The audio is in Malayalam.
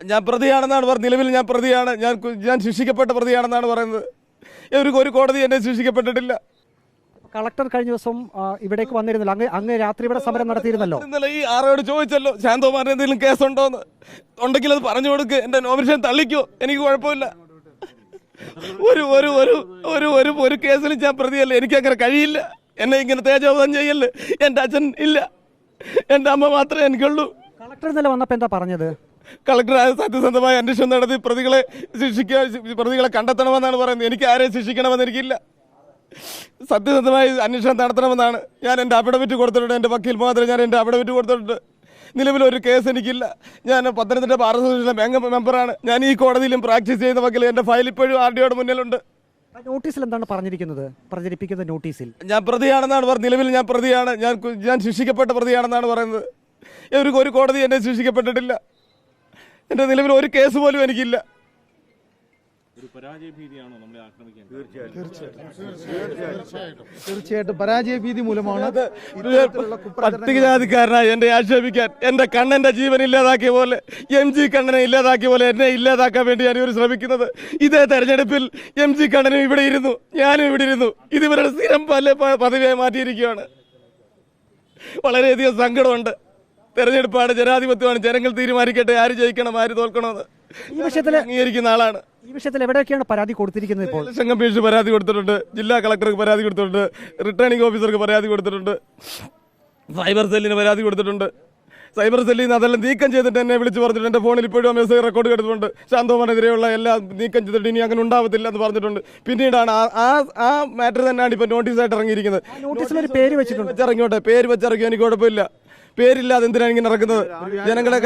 ഞാൻ പ്രതിയാണെന്നാണ് പറഞ്ഞത്. നിലവിൽ ഞാൻ പ്രതിയാണ്. ഞാൻ ശിക്ഷിക്കപ്പെട്ട പ്രതിയാണെന്നാണ് പറയുന്നത്. ഒരു കോടതി എന്നെ ശിക്ഷിക്കപ്പെട്ടിട്ടില്ല. കളക്ടർ കഴിഞ്ഞ ദിവസം ഇവിടേക്ക് വന്നിരുന്നല്ലോ, അങ്ങ് രാത്രി ഇവിടെ സമരം നടത്തിയിരുന്നല്ലോ. ഇന്നലെ ഈ ആറോട് ചോദിച്ചല്ലോ ശാന്തകുമാറിന് എന്തെങ്കിലും കേസുണ്ടോന്ന്. ഉണ്ടെങ്കിൽ അത് പറഞ്ഞു കൊടുക്ക്. എന്റെ നോമിനേഷൻ തള്ളിക്കോ, എനിക്ക് കുഴപ്പമില്ല. ഒരു കേസിലും ഞാൻ പ്രതിയല്ല. എനിക്ക് അങ്ങനെ കഴിയില്ല. എന്നെ ഇങ്ങനെ തേജോവധം ചെയ്യല്ലേ. എൻ്റെ അച്ഛൻ ഇല്ല, എൻ്റെ അമ്മ മാത്രമേ എനിക്കുള്ളൂ. കളക്ടർ ഇന്നലെ വന്നപ്പോൾ എന്താ പറഞ്ഞത്? കളക്ടർ സത്യസന്ധമായ അന്വേഷണം നടത്തി പ്രതികളെ കണ്ടെത്തണമെന്നാണ് പറയുന്നത്. എനിക്ക് ആരെയും ശിക്ഷിക്കണമെന്ന് എനിക്കില്ല. സത്യസന്ധമായി അന്വേഷണം നടത്തണമെന്നാണ് ഞാൻ എൻ്റെ അഫിഡവിറ്റ് കൊടുത്തിട്ടുണ്ട്. എൻ്റെ വക്കീൽ മാത്രമേ ഞാൻ എൻ്റെ അഫിഡവിറ്റ് കൊടുത്തിട്ടുണ്ട്. നിലവിലൊരു കേസ് എനിക്കില്ല. ഞാൻ പത്തനംതിട്ട ബാർ അസോസിയേഷൻ മെമ്പറാണ്. ഞാൻ ഈ കോടതിയിലും പ്രാക്ടീസ് ചെയ്യുന്ന വക്കീൽ. എൻ്റെ ഫയൽ ഇപ്പോഴും RDOയുടെ മുന്നിലുണ്ട്. നോട്ടീസിൽ എന്താണ് പറഞ്ഞിരിക്കുന്നത്? പ്രചരിപ്പിക്കുന്ന നോട്ടീസിൽ ഞാൻ പ്രതിയാണെന്നാണ് പറഞ്ഞത്. നിലവിൽ ഞാൻ പ്രതിയാണ്. ഞാൻ ശിക്ഷിക്കപ്പെട്ട പ്രതിയാണെന്നാണ് പറയുന്നത്. ഒരു കോടതി എന്നെ ശിക്ഷിക്കപ്പെട്ടിട്ടില്ല. എൻ്റെ നിലവിൽ ഒരു കേസ് പോലും എനിക്കില്ല. തീർച്ചയായിട്ടും പരാജയ ഭീതി മൂലമാണ് പട്ടികജാതിക്കാരനായി എന്നെ ആക്ഷേപിക്കാൻ, എന്റെ കണ്ണന്റെ ജീവൻ ഇല്ലാതാക്കിയ പോലെ, MG കണ്ണനെ ഇല്ലാതാക്കിയ പോലെ എന്നെ ഇല്ലാതാക്കാൻ വേണ്ടിയാണ് ഇവർ ശ്രമിക്കുന്നത്. ഇതേ തെരഞ്ഞെടുപ്പിൽ MG കണ്ണനും ഇവിടെ ഇരുന്നു, ഞാനും ഇവിടെ ഇരുന്നു. ഇത് ഇവരുടെ സ്ഥിരം പദവിയായി മാറ്റിയിരിക്കുകയാണ്. വളരെയധികം സങ്കടമുണ്ട്. തെരഞ്ഞെടുപ്പാണ്, ജനാധിപത്യമാണ്. ജനങ്ങൾ തീരുമാനിക്കട്ടെ ആര് ജയിക്കണം ആര് തോൽക്കണമെന്ന്. ഈ വിഷയത്തിൽ അംഗീകരിക്കുന്ന ആളാണ്. ഈ വിഷയത്തിൽ എവിടെയൊക്കെയാണ് പരാതി കൊടുത്തിരിക്കുന്നത്? ഇപ്പോൾ ഇലക്ഷൻ കമ്മീഷന് പരാതി കൊടുത്തിട്ടുണ്ട്, ജില്ലാ കളക്ടർക്ക് പരാതി കൊടുത്തിട്ടുണ്ട്, റിട്ടേണിംഗ് ഓഫീസർക്ക് പരാതി കൊടുത്തിട്ടുണ്ട്, സൈബർ സെല്ലിന് പരാതി കൊടുത്തിട്ടുണ്ട്. സൈബർ സെല്ലിൽ നിന്ന് അതെല്ലാം നീക്കം ചെയ്തിട്ട് എന്നെ വിളിച്ച് പറഞ്ഞിട്ടുണ്ട്. എൻ്റെ ഫോണിൽ ഇപ്പോഴും മെസ്സേജ് റെക്കോർഡ് എടുത്തിട്ടുണ്ട്. ശാന്തകുമാറിനെതിരെയുള്ള എല്ലാം നീക്കം ചെയ്തിട്ട് ഇനി അങ്ങനെ ഉണ്ടാവത്തില്ല എന്ന് പറഞ്ഞിട്ടുണ്ട്. പിന്നീടാണ് ആ മാറ്റർ തന്നെയാണ് ഇപ്പോൾ നോട്ടീസായിട്ട് ഇറങ്ങിയിരിക്കുന്നത്. നോട്ടീസിൽ ഒരു പേര് വെച്ചിട്ടുണ്ട്. വെച്ചിറങ്ങിയോട്ടെ, പേര് വെച്ചിറങ്ങിയോ, എനിക്ക് കുഴപ്പമില്ല. പേരില്ലാതെ എന്തിനാണ് ഇങ്ങനെ ഇറക്കുന്നത്? ജനങ്ങളെ